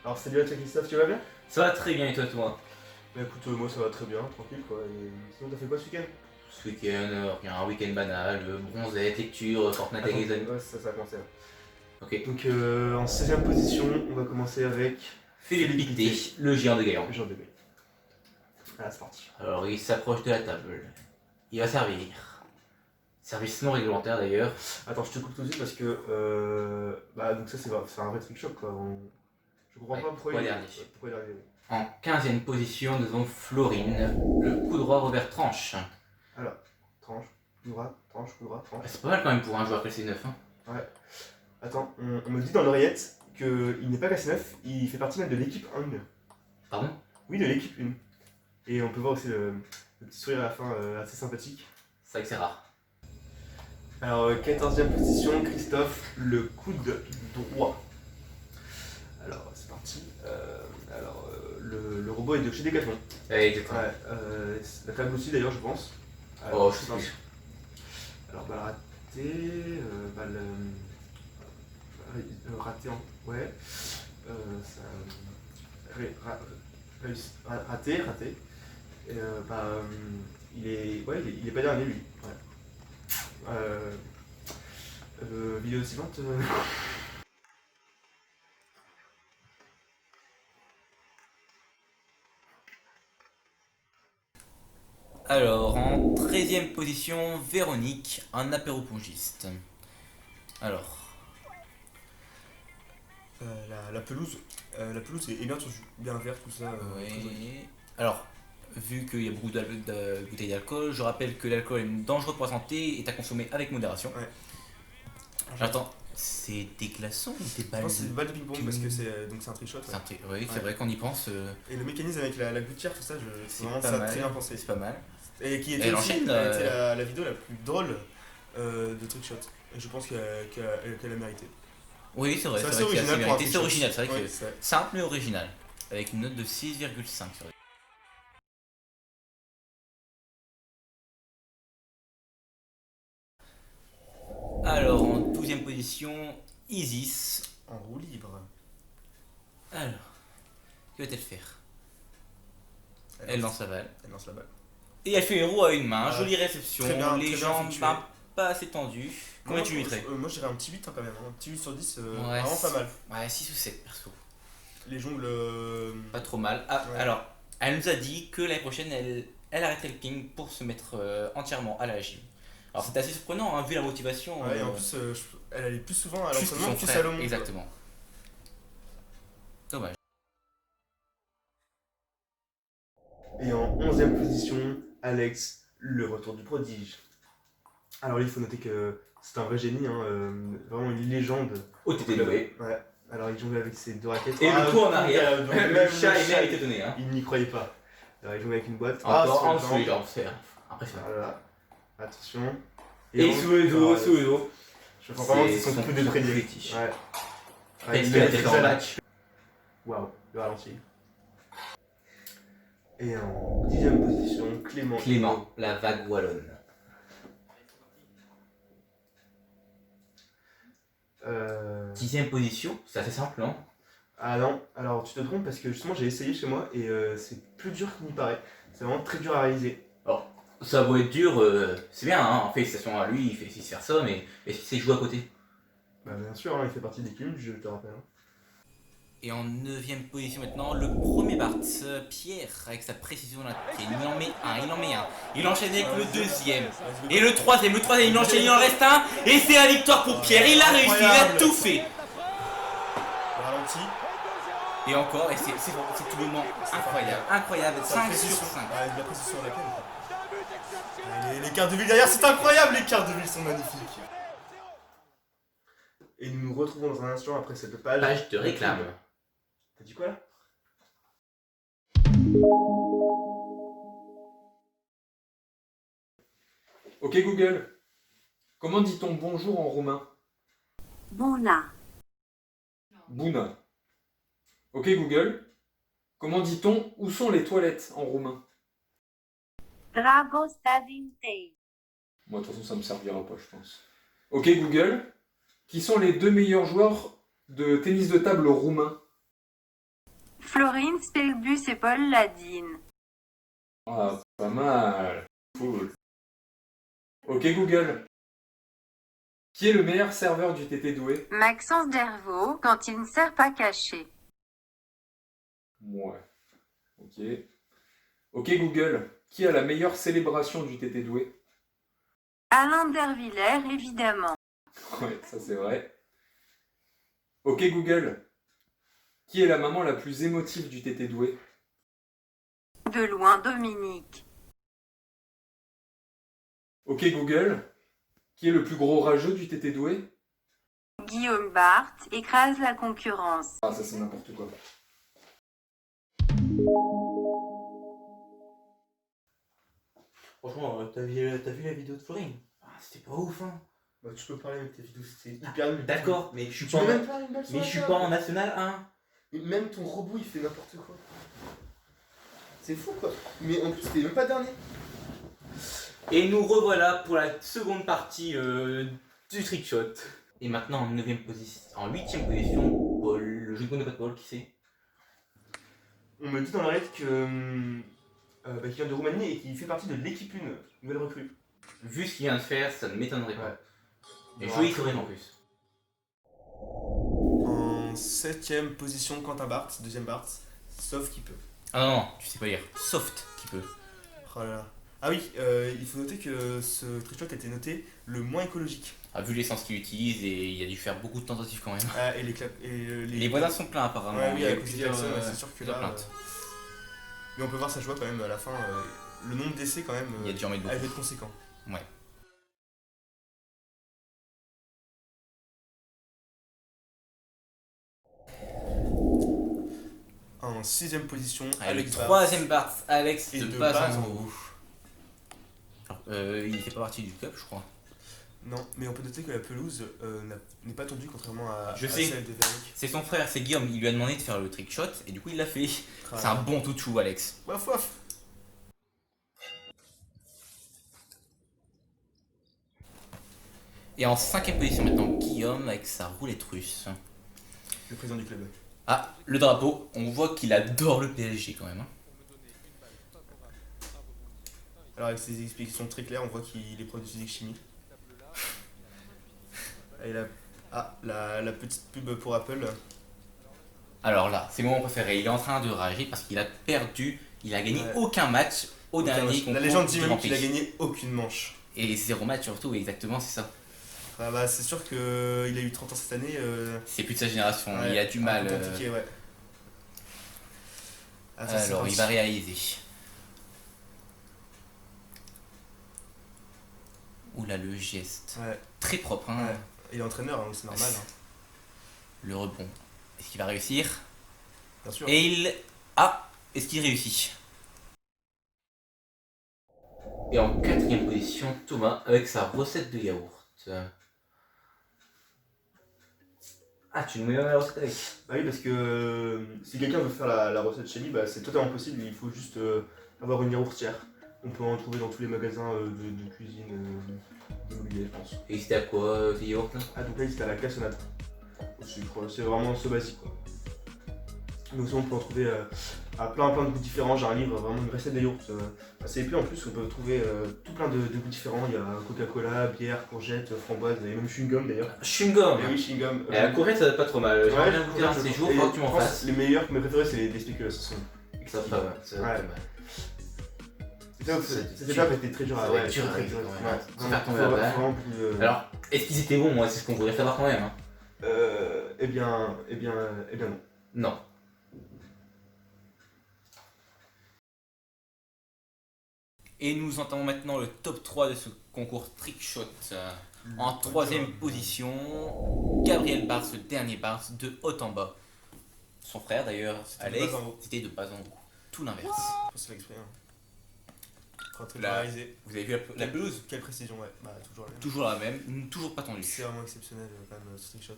Alors salut à toi Christophe, tu vas bien? Ça va très bien et toi? Bah écoute, moi ça va très bien, tranquille quoi. Et sinon t'as fait quoi ce week-end? Ce week-end, rien, un week-end banal, bronzette, lecture, Fortnite avec les amis. Ouais, ça a commencé. Là. Ok. Donc en 16ème position, on va commencer avec Philippe Pictet, le géant de Gaillon. le genre de bébé. Ah, c'est parti. Alors il s'approche de la table. Il va servir. Service non réglementaire d'ailleurs. Attends, je te coupe tout de suite parce que bah donc ça c'est un vrai trick shot quoi. Je comprends Ouais, pas pourquoi pourquoi il dernier pourquoi il est arrivé. En 15ème position, nous avons Florine, le coup droit Robert Tranche. Alors, tranche, coup droit, tranche, coup droit, tranche. C'est pas mal quand même pour un joueur classé 9. Hein. Ouais. Attends, on me dit dans l'oreillette qu'il n'est pas classé 9, il fait partie même de l'équipe 1. Pardon? Oui, de l'équipe 1. Et on peut voir aussi le petit sourire à la fin assez sympathique. C'est vrai que c'est rare. Alors, 14ème position, Christophe, le coude droit. Alors, c'est parti. Le robot est de chez Decathlon. Exactement. Ouais, la table aussi d'ailleurs, je pense. Oh, je sais plus. Alors, balle ratée, balle. Raté en. Ouais. Ça. Raté. Et, il est pas dernier lui. Ouais. Vidéo suivante. Alors, en 13ème position, Véronique, un apéropongiste. Alors, La pelouse. La pelouse est bien verte, tout ça. très joli. oui. Alors, vu qu'il y a beaucoup de bouteilles d'alcool, je rappelle que l'alcool est dangereux pour la santé et est à consommer avec modération. Ouais. Attends, c'est des glaçons ou des Je balles pense que c'est une balle de ping-pong parce que ping- c'est un trick shot. Ouais. Oui, c'est Ouais. vrai qu'on y pense. Et le mécanisme avec la gouttière, tout ça, C'est vraiment pas ça mal. très bien pensé. C'est pas mal. Et qui Et était elle aussi enchaîne, était la vidéo la plus drôle de trickshot. Et je pense qu'elle a mérité. Oui, c'est vrai, C'est c'est assez vrai que c'est original assez pour un mérité. C'est trick original, shot. c'est vrai Ouais, que c'est vrai. simple mais original. Avec une note de 6,5 sur Alors, en 12ème position, Isis. En roue libre. Alors, que va-t-elle faire? Elle lance la balle. Elle lance la balle. Et elle fait héros à une main, Ah, jolie réception, très bien, les très bien jambes effectué. pas assez tendues. Combien tu lui mettrais? Moi je dirais un petit 8 hein, quand même. Un petit 8 sur 10, Ouais, vraiment pas mal. Ouais, 6 ou 7 perso. Les jongles. Pas trop mal. Ah, Ouais. alors, elle nous a dit que l'année prochaine, elle arrêterait le ping pour se mettre entièrement à la gym. Alors c'est assez surprenant, hein, vu la motivation. Ouais, et en plus, elle allait plus souvent à plus que l'entraînement son plus frère, à l'ombre. exactement. Dommage. Et en 11ème position, Alex, le retour du prodige. Alors, il faut noter que c'est un vrai génie, hein, vraiment une légende. Au TT doué. Ouais, alors il jonglait avec ses deux raquettes. Et le coup en arrière. donc, Le même chat est bien étonné. Hein. il n'y croyait pas. Alors, il jonglait avec une boîte. Encore en sur dessous le les jambe. jambes, c'est impressionnant. Voilà. Attention. Et sous les dos, ah, sous les dos. Je pense vraiment que c'est C'est son coup de prédilection. fétiche. Ouais. Est-ce il qu'elle a l'a été fait en ça, là. match? Waouh, le ralenti. Et en 10ème position, Clément. Clément, la vague wallonne. Euh... 10ème position, c'est assez simple, non? Ah non, alors tu te trompes parce que justement j'ai essayé chez moi et c'est plus dur qu'il n'y paraît. C'est vraiment très dur à réaliser. Alors, ça va être dur, c'est bien, hein, félicitations à lui, il fait essayer de faire ça, mais est-ce qu'il sait jouer à côté? Bah bien sûr, hein, il fait partie de l'équipe, je te rappelle. Hein. Et en 9ème position maintenant, le premier Bart, Pierre, avec sa précision dans la pied. Il en met un. Il enchaîne avec le deuxième. Et le troisième, il enchaîne, il en reste un. Et c'est la victoire pour Pierre, il a réussi, il a tout fait. Le ralenti. Et encore, et c'est tout bonnement incroyable, 5 sur 5. Ouais, de la précision à laquelle. Les quarts de ville derrière, c'est incroyable, les quarts de ville sont magnifiques. Et nous nous retrouvons dans un instant après cette page. Page de réclame. T'as dit quoi là? Ok Google, comment dit-on bonjour en roumain? Bună. Bună. Ok Google, comment dit-on où sont les toilettes en roumain? Dragostea din tei. Moi de toute façon ça me servira pas je pense. Ok Google, qui sont les deux meilleurs joueurs de tennis de table roumains? Florine Spelbus et Paul Ladine. Ah, pas mal. Cool. Ok Google. Qui est le meilleur serveur du TT Doué? Maxence Dervaux quand il ne sert pas caché. Ouais. Ok. Ok Google. Qui a la meilleure célébration du TT Doué? Alain Dervillers évidemment. Ouais, ça c'est vrai. Ok Google. Qui est la maman la plus émotive du TT Doué? De loin Dominique. Ok Google. Qui est le plus gros rageux du TT Doué? Guillaume Barthes écrase la concurrence. Ah ça c'est n'importe quoi. Franchement, t'as vu la vidéo de Florine? C'était pas ouf, hein. Bah, tu peux parler avec tes vidéos, c'est hyper nul. D'accord, mais je suis Tu pas peux en... même pas une balle sur Mais la je suis table. pas en National 1. Et même ton robot il fait n'importe quoi. C'est fou quoi. Mais en plus t'es même pas dernier. Et nous revoilà pour la seconde partie du trickshot. Et maintenant en 9ème position, en 8ème position, Paul, le jeu de pas de Paul, qui c'est? On me dit dans l'oreille que qu'il vient de Roumanie et qu'il fait partie de l'équipe 1, nouvelle recrue. Vu ce qu'il vient de faire, ça ne m'étonnerait pas. Ouais. Et joli sourire en plus. En 7ème position, Quentin Barthes, 2ème Barthes, sauf qu'il peut. Ah non, non, tu sais pas lire. Soft qui peut. Oh là là. Ah oui, il faut noter que ce trickshot a été noté le moins écologique. Ah, vu l'essence qu'il utilise, et il a dû faire beaucoup de tentatives quand même. Ah, et Les voisins sont pleins apparemment. Ouais, oui, Il y a avec les plusieurs, klaxons, ouais, c'est sûr que plusieurs là. plaintes. Mais on peut voir sa joie quand même à la fin. Le nombre d'essais quand même Il y a dû en mettre a beaucoup. dû être conséquent. Ouais. En 6ème position, Allez, le Alex Barthes. troisième Barthes, Alex Et de de base base en en haut. Alors, il fait pas partie du club, je crois. Non, mais on peut noter que la pelouse n'est pas tendue contrairement à Je sais. celle de Véronique. C'est son frère, c'est Guillaume, il lui a demandé de faire le trick shot et du coup il l'a fait. C'est un bon touchou, Alex. Waf waf. Et en 5ème position maintenant, Guillaume avec sa roulette russe. Le président du club. Ah, le drapeau, on voit qu'il adore le PSG quand même. Hein. Alors avec ses explications très claires, on voit qu'il est prof de physique-chimie. Et la petite pub pour Apple. Alors là, c'est mon moment préféré, il est en train de rager parce qu'il a perdu, il a gagné Ouais. aucun match au dernier concours. La légende dit du même Grand qu'il a Prix. gagné aucune manche. Et 0 match surtout, exactement, c'est ça. Ah bah c'est sûr qu'il a eu 30 ans cette année. C'est plus de sa génération, Ouais, il a du un mal. peu compliqué, ouais. Ah, ça, c'est Alors, il parti. va réaliser. Oula, le geste. Ouais, Très propre, hein. ouais. Il est entraîneur, hein, c'est normal. Hein. Le rebond. Est-ce qu'il va réussir? Bien sûr. Et il... Ah! Est-ce qu'il réussit? Et en 4ème position, Thomas avec sa recette de yaourt. Ah, tu nous mets la recette avec? Bah oui, parce que si quelqu'un veut faire la recette chez lui, bah, c'est totalement possible. Il faut juste avoir une yaourtière. On peut en trouver dans tous les magasins de cuisine immobilier, je pense. Et c'était à quoi ces yaourts là? Ah, donc là, c'était à la cassonade. Au sucre. C'est vraiment ce basique, quoi. Mais aussi, on peut en trouver à plein de goûts différents. J'ai un livre, vraiment une recette de yaourt assez épais. En plus, on peut trouver tout plein de goûts différents. Il y a Coca-Cola, bière, courgette, framboise et même chewing-gum d'ailleurs. Chewing-gum! Et oui, chewing-gum. Et la courgette, ça va pas trop mal. J'aimerais bien goûter un de ces jours, Et faut que tu m'en je pense fasses. Les meilleurs, mes préférés, c'est les spéculoos. Ça Ça va, ça va pas mal. C'était pas été très dur Ça à va être dur à très régler dur. quand même, Ouais. sans faire tomber Faut la balle. vraiment plus, Alors, est-ce qu'ils étaient bons, moi? C'est ce qu'on voudrait savoir quand même. Hein. eh bien non. Non. Et nous entamons maintenant le top 3 de ce concours Trickshot. En 3ème position, Gabriel Barthes, le dernier Barthes de haut en bas. Son frère d'ailleurs, C'était de Alex, bas en haut. c'était de bas en haut. Tout l'inverse. Je pense que c'est l'exprès. Très Là. réalisé. Vous avez vu la pelouse? Quelle précision, ouais. Bah, toujours la même. Toujours la même, toujours pas tendue. C'est vraiment exceptionnel quand même ce trickshot.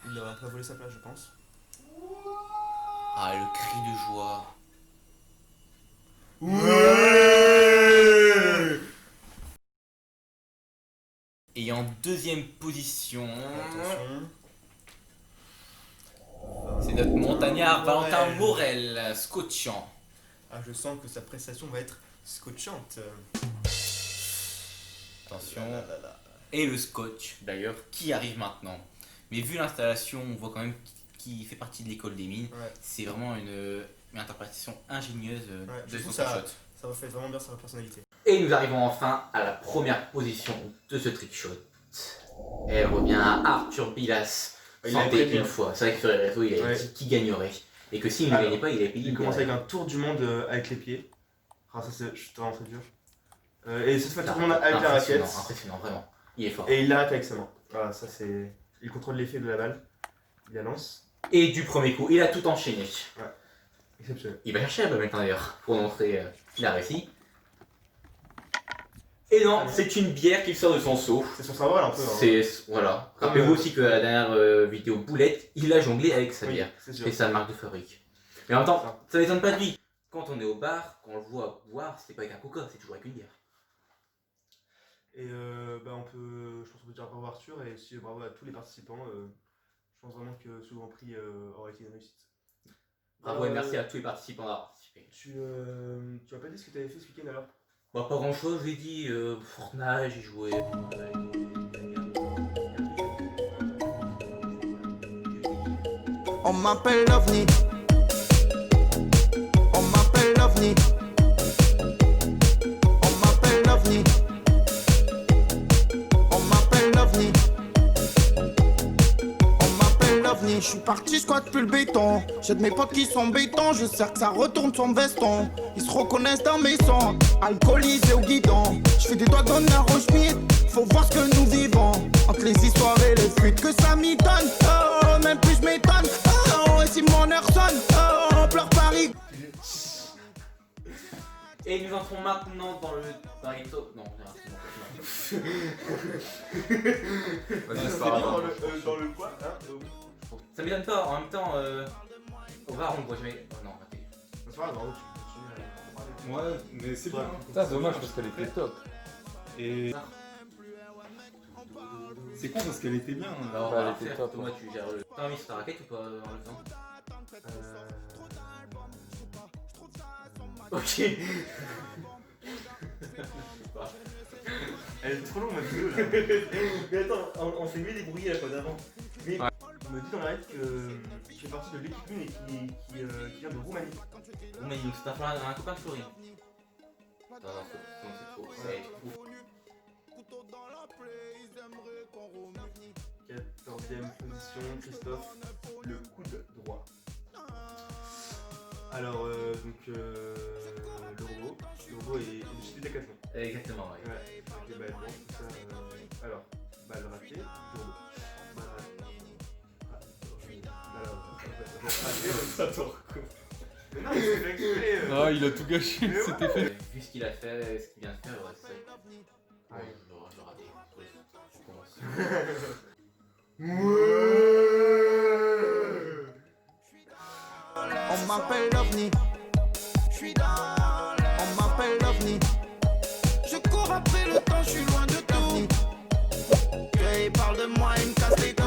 Il aurait un peu volé sa place, je pense. Ah, le cri de joie. Ouais. Et en 2ème position, Attention. C'est notre montagnard Ouais. Valentin Morel, scotchant. Ah, je sens que sa prestation va être scotchante. Attention. Là, là, là. Et le scotch, d'ailleurs, qui arrive maintenant. Mais vu l'installation, on voit quand même qu'il fait partie de l'école des mines. Ouais. C'est vraiment une interprétation ingénieuse je de trouve son ça- shot. Ça reflète vraiment bien sa personnalité. Et nous arrivons enfin à la première position de ce trick shot. Elle revient à Arthur Bilas. Il l'avait Santé prédit, une hein. fois. C'est vrai que sur les réseaux, il a Ouais. dit qui gagnerait. Et que s'il ne Alors, gagnait pas, il avait payé Il une commence bière. avec un tour du monde avec les pieds. Ah, ça c'est vraiment très dur. Et cette fois, tout le monde avec la raquette. Impressionnant, vraiment. Il est fort. Et il l'arrête avec sa main. Voilà, ça c'est. Il contrôle l'effet de la balle. Il la lance. Et du premier coup, il a tout enchaîné. Exceptionnel. Il va chercher la balle maintenant d'ailleurs, pour montrer qu'il a réussi. Et non, c'est une bière qui sort de son seau. C'est son symbole un peu. Hein. C'est voilà. Rappelez-vous aussi que la dernière vidéo boulette, il a jonglé avec sa Oui, bière. c'est sûr. Et sa marque de fabrique. Mais en même temps, ça m'étonne pas de lui. Quand on est au bar, quand on le voit boire, c'est pas avec un coca, c'est toujours avec une bière. Et on peut, je pense qu'on peut dire bravo à Arthur et aussi bravo à tous les participants. Je pense vraiment que ce Grand Prix aurait été une réussite. Bravo et merci à tous les participants d'avoir participé. Tu m'as pas dit ce que tu avais fait ce week-end alors? Bah, pas grand chose, j'ai dit Fortnite, j'ai joué. On m'appelle l'OVNI. On m'appelle l'OVNI. On m'appelle l'OVNI. On m'appelle l'OVNI. On m'appelle l'OVNI. Je suis parti, squat plus le béton. J'ai de mes potes qui sont béton. Je sais que ça retourne son veston. Ils se reconnaissent dans mes sons. Alcoolisé au guidon. Je fais des doigts dans la roche-mite. Faut voir ce que nous vivons. Entre les histoires et les fuites que ça m'y donne. Oh, même plus je m'étonne. Oh, et si mon heure sonne. Oh, on pleure Paris. Et nous entrons maintenant dans les top. Non, c'est Vas-y, c'est Dans pas grave. dans le quoi hein Ça m'étonne pas, en même temps, au bar on le voit jamais. Oh non, raté. C'est pas grave, bravo, tu peux continuer à Ouais, mais c'est bien. Putain, dommage parce qu'elle était top. Et c'est con parce qu'elle était bien. Alors, on Ouais, va elle la était faire. top. Thomas, tu gères le. T'as mis sur ta raquette ou pas dans le temps? Ok. Elle est trop longue ma vidéo là. Mais attends, on s'est mieux débrouillé la fois d'avant. Mais on me dit dans la lettre que je fais partie de l'équipe Lune et qui vient de Roumanie. Mais c'est un copain de Florine. Non, c'est trop. Ça va être ouf. 14ème position, Christophe, le coude droit. Alors, le robot est du Décathlon. Exactement, ouais. Ouais, ok, bah bon, tout ça. Alors, balle ratée, du robot. Balle ratée. Ça tourne. Mais non, mais c'est fait exprès. Ah, il a tout gâché, Mais c'était fait. Vu ce qu'il a fait, ce qu'il vient de faire, ouais, c'est. Ouais. Je l'ai raté. Je commence. On m'appelle l'OVNI. On m'appelle l'OVNI. Je cours après le temps, je suis loin de tout. Il parle de moi, il me casse les dents.